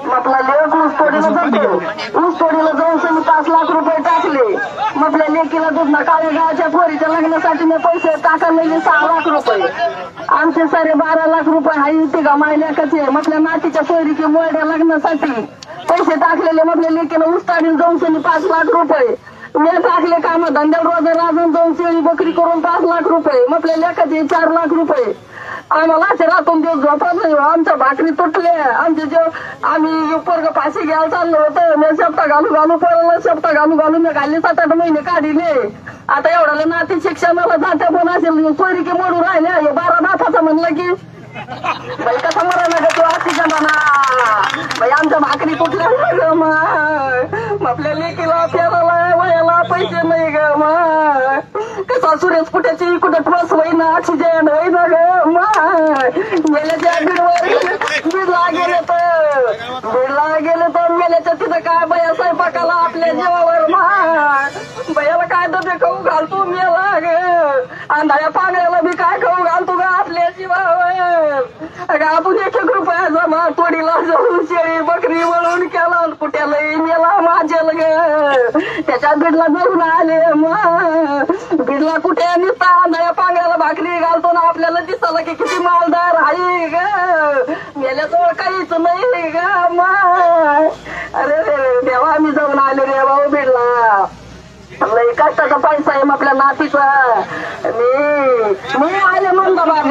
आपला लेख ऊसतोडीला जातो, ऊसतोडीला जाऊन त्यांनी 5 लाख रुपये टाकले. आपल्या लेकीला दुधना काळ्या गावाच्या पोरीच्या लग्नासाठी मी पैसे टाकायला 6 लाख रुपये. आमचे सारे 12 लाख रुपये हाई तिघा मायल्याकाचे आपल्या नातीच्या पोरीच्या मोठ्या लग्नासाठी पैसे टाकलेले. आपल्या लेकीला ऊसतोडीला जाऊन त्यांनी 5 लाख रुपये मी टाकले. काम धंद्या रोज राजून जाऊन शेळी बकरी करून 5 लाख रुपये. आपल्या लेखाचे 4 लाख रुपये. आम्हाला असे रातून दिवस झोपा नाही. आमच्या भाकरी तुटले. आमचे जे आम्ही पोरग फाशी घ्यायला चाललो होतं. मी शेपटा घालू पोराला शेपटा घालू मी घालले 7-8 महिने काढिले. आता एवढ्याला नाती शिक्षणाला जात्या पण असेल पोरी की मोडून राहिले. 12 नाथाचं म्हणलं की बाई कसा मरा ना तू आजच्या म्हणा बाई आमच्या भाकरी तुटल्या ग मग आपल्या लेकीला फेरायला वयाला पैसे नाही ग मग कसा सुरेश कुठ्याची कुठे ट्रस होईना ऑक्सिजन होईना ग मग मेल्याच्या बीडला गेले तर मेल्याच्या तिथं काय बया स्वयंपाकाला आपल्या जेवावर मग बयाला काय तर ते खाऊ घालतो मेला ग अंधाऱ्या पांगऱ्याला बी काय खाऊ घालतो ग आपल्या जीवावर. आपण 1-1 रुपया जमा तोडीला जाऊन शेळी बकरी वळून केला कुठ्याला मेला माझ्याला ग त्याच्या बीडला जाऊन आले. मग बीडला कुठे निसता अंधाऱ्या पांगऱ्याला भाकरी घालतो ना आपल्याला दिसायला की किती मालदार आहे ग मेल्याजवळ काहीच नाही ग मग. अरे देवा आम्ही जाऊन आले रे भाऊ बीडला. लई कष्टाचा पैसा आहे आपल्या नातीचा. मी आले मंदाबाद